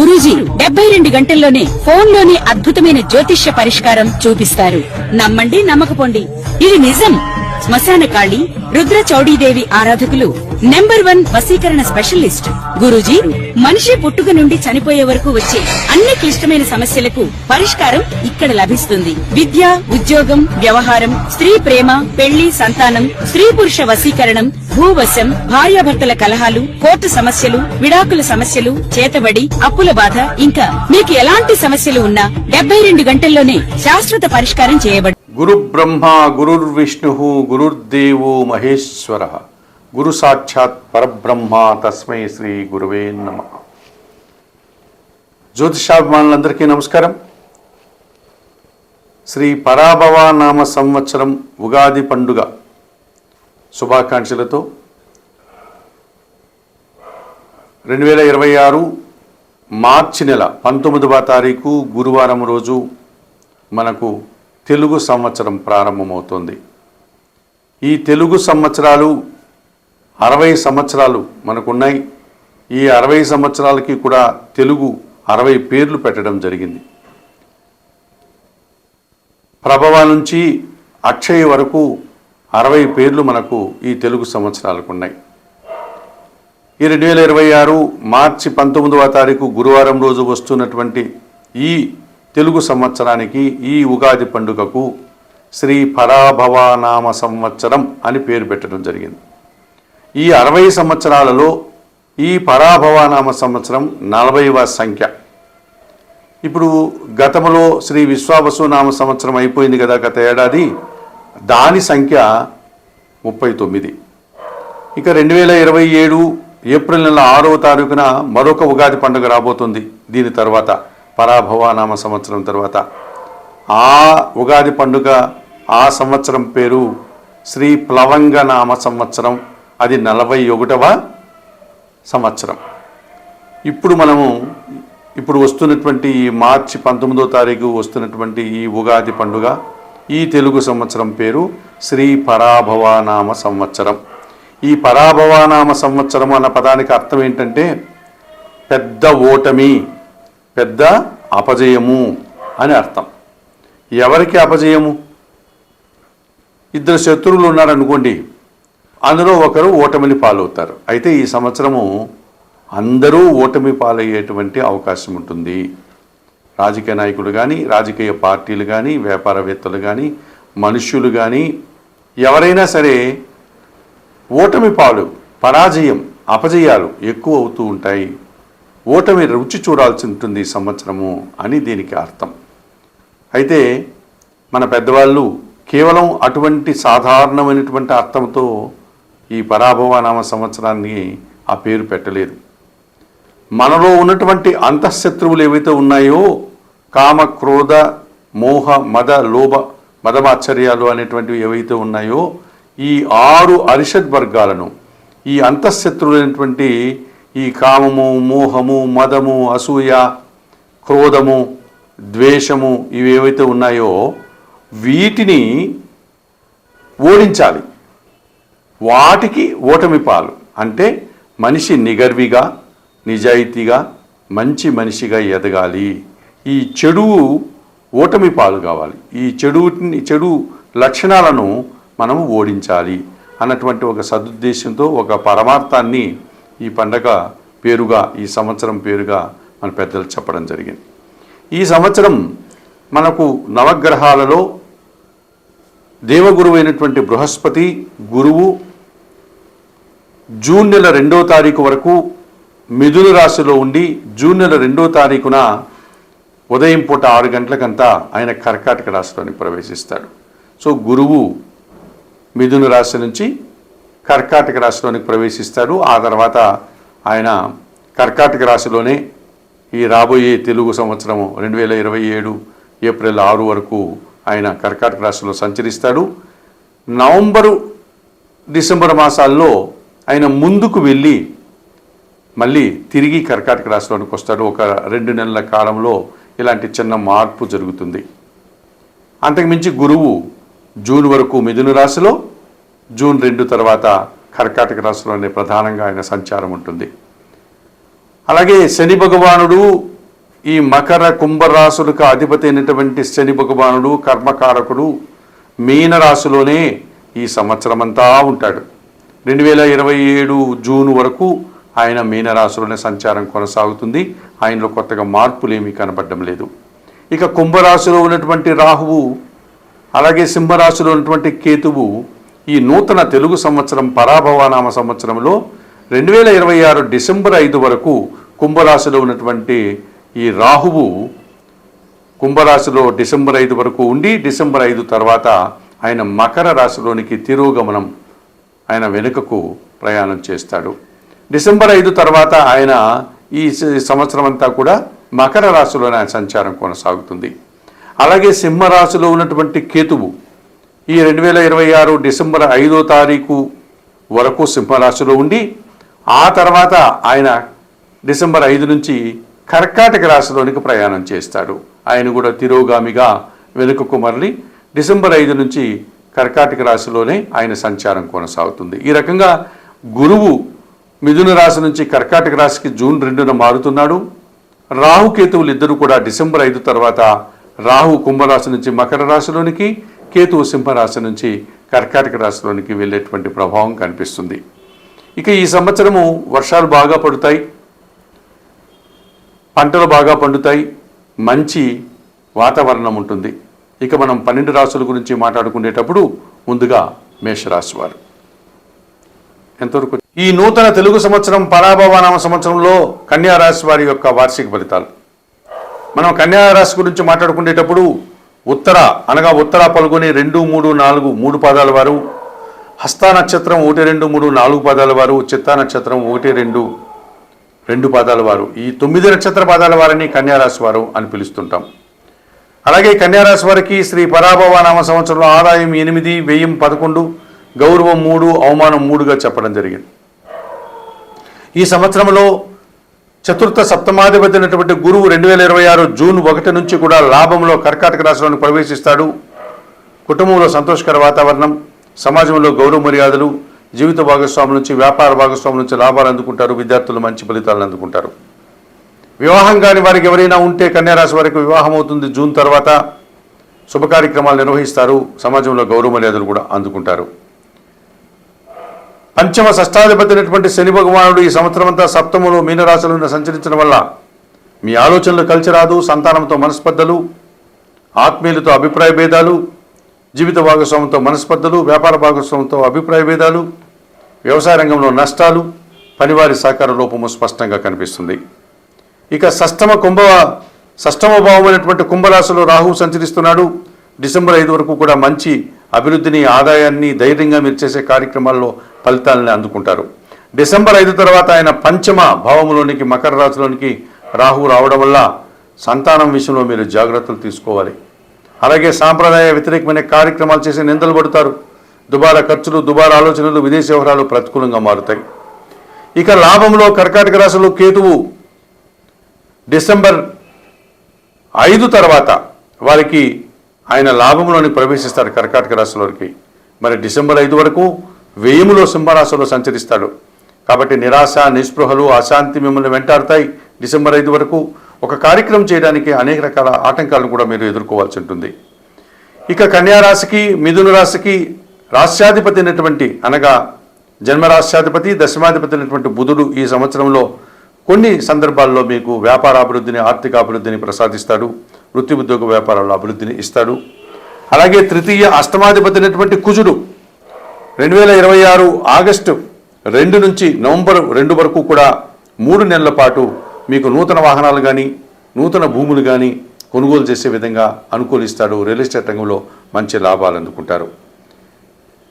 గురూజీ 72 గంటల్లోనే ఫోన్ లోనే అద్భుతమైన జ్యోతిష్య పరిష్కారం చూపిస్తారు. నమ్మండి, నమ్మకపోండి, ఇది నిజం. శ్మశాన కాళి రుద్ర చౌడీదేవి ఆరాధకులు నంబర్ 1 వశీకరణ స్పెషలిస్ట్ గురూజీ. మనిషి పుట్టుక నుండి చనిపోయే వరకు వచ్చే అన్ని క్లిష్టమైన సమస్యలకు పరిష్కారం ఇక్కడ లభిస్తుంది. విద్య, ఉద్యోగం, వ్యవహారం, స్త్రీ ప్రేమ, పెళ్లి, సంతానం, స్త్రీ పురుష వశీకరణం, భూవశం, భార్యాభర్తల కలహాలు, కోర్టు సమస్యలు, విడాకుల సమస్యలు, చేతబడి, అప్పుల బాధ, ఇంకా మీకు ఎలాంటి సమస్యలు ఉన్నా 72 గంటల్లోనే శాశ్వత పరిష్కారం చేయబడి. గురు బ్రహ్మ గురుర్విష్ణు గురుర్దేవో మహేశ్వర గురు సాక్షాత్ పరబ్రహ్మ తస్మై శ్రీ గురువే నమః. జ్యోతిషాభిమానులందరికీ నమస్కారం. శ్రీ పరాభవ నామ సంవత్సరం ఉగాది పండుగ శుభాకాంక్షలతో 2026 మార్చి నెల 19వ తారీఖు గురువారం రోజు మనకు తెలుగు సంవత్సరం ప్రారంభమవుతోంది. ఈ తెలుగు సంవత్సరాలు 60 సంవత్సరాలు మనకున్నాయి. ఈ 60 సంవత్సరాలకి కూడా తెలుగు 60 పేర్లు పెట్టడం జరిగింది. ప్రభవ నుంచి అక్షయ వరకు 60 పేర్లు మనకు ఈ తెలుగు సంవత్సరాలకు ఉన్నాయి. ఈ 2026 మార్చి 19వ తారీఖు గురువారం రోజు వస్తున్నటువంటి ఈ తెలుగు సంవత్సరానికి, ఈ ఉగాది పండుగకు శ్రీ పరాభవ నామ సంవత్సరం అని పేరు పెట్టడం జరిగింది. ఈ 60 సంవత్సరాలలో ఈ పరాభవ నామ సంవత్సరం 40వ సంఖ్య. ఇప్పుడు గతంలో శ్రీ విశ్వావసు నామ సంవత్సరం అయిపోయింది కదా గత ఏడాది, దాని సంఖ్య 39. ఇక 2027 ఏప్రిల్ నెల 6వ తారీఖున మరొక ఉగాది పండుగ రాబోతుంది. దీని తర్వాత పరాభవ నామ సంవత్సరం తర్వాత ఆ ఉగాది పండుగ, ఆ సంవత్సరం పేరు శ్రీ ప్లవంగ నామ సంవత్సరం. అది 41వ సంవత్సరం. ఇప్పుడు వస్తున్నటువంటి ఈ మార్చి 19వ తారీఖు వస్తున్నటువంటి ఈ ఉగాది పండుగ, ఈ తెలుగు సంవత్సరం పేరు శ్రీ పరాభవ నామ సంవత్సరం. ఈ పరాభవ నామ సంవత్సరం అన్న పదానికి అర్థం ఏంటంటే పెద్ద ఓటమి, పెద్ద అపజయము అని అర్థం. ఎవరికి అపజయము? ఇద్దరు శత్రువులు ఉన్నారనుకోండి, అందులో ఒకరు ఓటమిని పాలవుతారు. అయితే ఈ సంవత్సరము అందరూ ఓటమి పాలయ్యేటువంటి అవకాశం ఉంటుంది. రాజకీయ నాయకులు కానీ, రాజకీయ పార్టీలు కానీ, వ్యాపారవేత్తలు కానీ, మనుష్యులు కానీ, ఎవరైనా సరే ఓటమి పాలు, పరాజయం, అపజయాలు ఎక్కువ అవుతూ ఉంటాయి. ఓటమి రుచి చూడాల్సి ఉంటుంది ఈ సంవత్సరము అని దీనికి అర్థం. అయితే మన పెద్దవాళ్ళు కేవలం అటువంటి సాధారణమైనటువంటి అర్థంతో ఈ పరాభవ నామ సంవత్సరాన్ని ఆ పేరు పెట్టలేదు. మనలో ఉన్నటువంటి అంతఃశత్రువులు ఏవైతే ఉన్నాయో, కామ, క్రోధ, మోహ, మద, లోభ, మదమాశ్చర్యాలు అనేటువంటివి ఏవైతే ఉన్నాయో, ఈ 6 అరిషడ్ వర్గాలను, ఈ అంతఃశత్రువులైనటువంటి ఈ కామము, మోహము, మదము, అసూయ, క్రోధము, ద్వేషము, ఇవి ఏవైతే ఉన్నాయో వీటిని ఓడించాలి. వాటికి ఓటమి పాలు. అంటే మనిషి నిగర్విగా, నిజాయితీగా, మంచి మనిషిగా ఎదగాలి. ఈ చెడు ఓటమి పాలు కావాలి. ఈ చెడు లక్షణాలను మనం ఓడించాలి అన్నటువంటి ఒక సదుద్దేశంతో, ఒక పరమార్థాన్ని ఈ పండగ పేరుగా, ఈ సంవత్సరం పేరుగా మన పెద్దలు చెప్పడం జరిగింది. ఈ సంవత్సరం మనకు నవగ్రహాలలో దేవగురువు అయినటువంటి బృహస్పతి గురువు జూన్ నెల 2వ తారీఖు వరకు మిథున రాశిలో ఉండి, జూన్ నెల 2వ తారీఖున ఉదయం పూట 6 గంటలకంతా ఆయన కర్కాటక రాశిలోనికి ప్రవేశిస్తాడు. సో గురువు మిథున రాశి నుంచి కర్కాటక రాశిలోనికి ప్రవేశిస్తాడు. ఆ తర్వాత ఆయన కర్కాటక రాశిలోనే ఈ రాబోయే తెలుగు సంవత్సరం 2027 ఏప్రిల్ 6 వరకు ఆయన కర్కాటక రాశిలో సంచరిస్తాడు. నవంబరు, డిసెంబర్ మాసాల్లో ఆయన ముందుకు వెళ్ళి మళ్ళీ తిరిగి కర్కాటక రాశిలోనికి వస్తాడు. ఒక 2 నెలల కాలంలో ఇలాంటి చిన్న మార్పు జరుగుతుంది. అంతకుమించి గురువు జూన్ వరకు మిథున రాశిలో, జూన్ 2 తర్వాత కర్కాటక రాశిలోనే ప్రధానంగా ఆయన సంచారం ఉంటుంది. అలాగే శని భగవానుడు ఈ మకర కుంభరాశులకు అధిపతి అయినటువంటి శని భగవానుడు కర్మకారకుడు మీనరాశిలోనే ఈ సంవత్సరం అంతా ఉంటాడు. 2027 జూన్ వరకు ఆయన మీనరాశిలోనే సంచారం కొనసాగుతుంది. ఆయనలో కొత్తగా మార్పులు ఏమీ కనబడడం లేదు. ఇక కుంభరాశిలో ఉన్నటువంటి రాహువు, అలాగే సింహరాశిలో ఉన్నటువంటి కేతువు ఈ నూతన తెలుగు సంవత్సరం పరాభవనామ సంవత్సరంలో 2026 డిసెంబర్ 5 వరకు కుంభరాశిలో ఉన్నటువంటి ఈ రాహువు కుంభరాశిలో డిసెంబర్ 5 వరకు ఉండి డిసెంబర్ 5 తర్వాత ఆయన మకర రాశిలోనికి తిరోగమనం, ఆయన వెనుకకు ప్రయాణం చేస్తాడు. డిసెంబర్ 5 తర్వాత ఆయన ఈ సంవత్సరం అంతా కూడా మకర రాశిలోనే ఆయన సంచారం కొనసాగుతుంది. అలాగే సింహరాశిలో ఉన్నటువంటి కేతువు ఈ 2026 డిసెంబర్ 5వ తారీఖు వరకు సింహరాశిలో ఉండి ఆ తర్వాత ఆయన డిసెంబర్ 5 నుంచి కర్కాటక రాశిలోనికి ప్రయాణం చేస్తాడు. ఆయన కూడా తిరోగామిగా వెనుకకు మరలి డిసెంబర్ 5 నుంచి కర్కాటక రాశిలోనే ఆయన సంచారం కొనసాగుతుంది. ఈ రకంగా గురువు మిథున రాశి నుంచి కర్కాటక రాశికి జూన్ 2న మారుతున్నాడు. రాహుకేతువులు ఇద్దరు కూడా డిసెంబర్ 5 తర్వాత రాహు కుంభరాశి నుంచి మకర రాశిలోనికి, కేతువు సింహరాశి నుంచి కర్కాటక రాశిలోనికి వెళ్ళేటువంటి ప్రభావం కనిపిస్తుంది. ఇక ఈ సంవత్సరము వర్షాలు బాగా పడుతాయి, పంటలు బాగా పండుతాయి, మంచి వాతావరణం ఉంటుంది. ఇక మనం 12 రాశుల గురించి మాట్లాడుకునేటప్పుడు ముందుగా మేషరాశి వారు ఎంతవరకు ఈ నూతన తెలుగు సంవత్సరం పరాభవనామ సంవత్సరంలో కన్యా రాశి వారి యొక్క వార్షిక ఫలితాలు. మనం కన్యా రాశి గురించి మాట్లాడుకునేటప్పుడు ఉత్తర పల్గొని 2, 3, 4 3 పాదాల వారు, హస్త నక్షత్రం 1, 2, 3, 4 పాదాల వారు, చిత్తా నక్షత్రం 1, 2 పాదాల వారు, ఈ 9 నక్షత్ర పాదాల వారిని కన్యారాశి వారు అని పిలుస్తుంటాం. అలాగే కన్యారాశి వారికి శ్రీ పరాభవనామ సంవత్సరంలో ఆదాయం 8, వ్యయం 11, గౌరవం 3, అవమానం 3గా చెప్పడం జరిగింది. ఈ సంవత్సరంలో చతుర్థ సప్తమాధిపతి అయినటువంటి గురువు 2026 జూన్ 1 నుంచి కూడా లాభంలో కర్కాటక రాశిలోకి ప్రవేశిస్తాడు. కుటుంబంలో సంతోషకర వాతావరణం, సమాజంలో గౌరవ మర్యాదలు, జీవిత భాగస్వాముల నుంచి, వ్యాపార భాగస్వాముల నుంచి లాభాలు అందుకుంటారు. విద్యార్థులు మంచి ఫలితాలను అందుకుంటారు. వివాహం కాని వారికి ఎవరైనా ఉంటే కన్యారాశి వారికి వివాహం అవుతుంది. జూన్ తర్వాత శుభ కార్యక్రమాలు నిర్వహిస్తారు. సమాజంలో గౌరవ మర్యాదలు కూడా అందుకుంటారు. పంచమ షష్టాధిపతి అయినటువంటి శని భగవానుడు ఈ సంవత్సరం అంతా సప్తములో మీనరాశులను సంచరించడం వల్ల మీ ఆలోచనలు కలిసి రాదు. సంతానంతో మనస్పర్ధలు, ఆత్మీయులతో అభిప్రాయ భేదాలు, జీవిత భాగస్వామ్యంతో మనస్పర్ధలు, వ్యాపార భాగస్వామ్యంతో అభిప్రాయ భేదాలు, వ్యవసాయ రంగంలో నష్టాలు, పనివారి సహకార లోపము స్పష్టంగా కనిపిస్తుంది. ఇక షష్టమ భావమైనటువంటి కుంభరాశిలో రాహువు సంచరిస్తున్నాడు. డిసెంబర్ 5 వరకు కూడా మంచి అభివృద్ధిని, ఆదాయాన్ని, ధైర్యంగా మీరు చేసే కార్యక్రమాల్లో ఫలితాలని అందుకుంటారు. డిసెంబర్ 5 తర్వాత ఆయన పంచమ భావంలోనికి మకర రాశిలోనికి రాహువు రావడం వల్ల సంతానం విషయంలో మీరు జాగ్రత్తలు తీసుకోవాలి. అలాగే సాంప్రదాయ వ్యతిరేకమైన కార్యక్రమాలు చేసి నిందలు పడతారు. దుబారా ఖర్చులు, దుబారా ఆలోచనలు, విదేశీ వ్యవహారాలు ప్రతికూలంగా మారుతాయి. ఇక లాభంలో కర్కాటక రాశిలో కేతువు డిసెంబర్ 5 తర్వాత వారికి ఆయన లాభంలోని ప్రవేశిస్తాడు కర్కాటక రాశిలోకి. మరి డిసెంబర్ 5 వరకు వ్యయములో సింహరాశిలో సంచరిస్తాడు. కాబట్టి నిరాశ, నిస్పృహలు, అశాంతి మిమ్మల్ని వెంటాడుతాయి. డిసెంబర్ 5 వరకు ఒక కార్యక్రమం చేయడానికి అనేక రకాల ఆటంకాలను కూడా మీరు ఎదుర్కోవాల్సి ఉంటుంది. ఇక కన్యారాశికి, మిథున రాశికి రాశ్యాధిపతి అయినటువంటి, అనగా జన్మరాశ్యాధిపతి, దశమాధిపతి అయినటువంటి బుధుడు ఈ సంవత్సరంలో కొన్ని సందర్భాల్లో మీకు వ్యాపార అభివృద్ధిని, ఆర్థిక అభివృద్ధిని ప్రసాదిస్తాడు. వృత్తి ఉద్యోగ వ్యాపారాల్లో అభివృద్ధిని ఇస్తాడు. అలాగే తృతీయ అష్టమాధిపతి అయినటువంటి కుజుడు 2026 ఆగస్టు 2 నుంచి నవంబర్ 2 వరకు కూడా 3 నెలల పాటు మీకు నూతన వాహనాలు కానీ, నూతన భూములు కానీ కొనుగోలు చేసే విధంగా అనుకూలిస్తాడు. రియల్ ఎస్టేట్ రంగంలో మంచి లాభాలు అందుకుంటారు.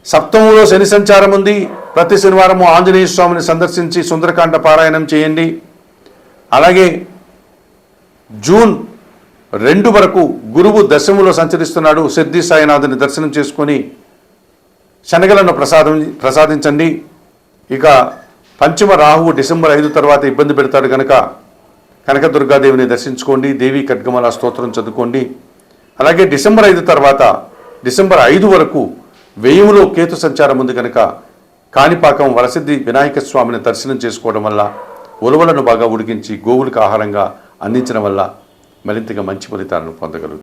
సప్తమంలో శని సంచారం ఉంది. ప్రతి శనివారము ఆంజనేయ స్వామిని సందర్శించి సుందరకాండ పారాయణం చేయండి. అలాగే జూన్ 2 వరకు గురువు దశములో సంచరిస్తున్నాడు. సిద్ధి సాయినాథుని దర్శనం చేసుకొని శనగలను ప్రసాదించండి. ఇక పంచమ రాహువు డిసెంబర్ 5 తర్వాత ఇబ్బంది పెడతాడు కనుక కనకదుర్గాదేవిని దర్శించుకోండి. దేవి ఖడ్గమాల స్తోత్రం చదువుకోండి. అలాగే డిసెంబర్ 5 తర్వాత డిసెంబర్ 5 వరకు వ్యయములో కేతు సంచారం ఉంది కనుక కాణిపాకం వరసిద్ధి వినాయక స్వామిని దర్శనం చేసుకోవడం వల్ల ఉలవలను బాగా ఉడికించి గోవులకు ఆహారంగా అందించడం వల్ల మరింతగా మంచి ఫలితాలను పొందగలుగుతారు.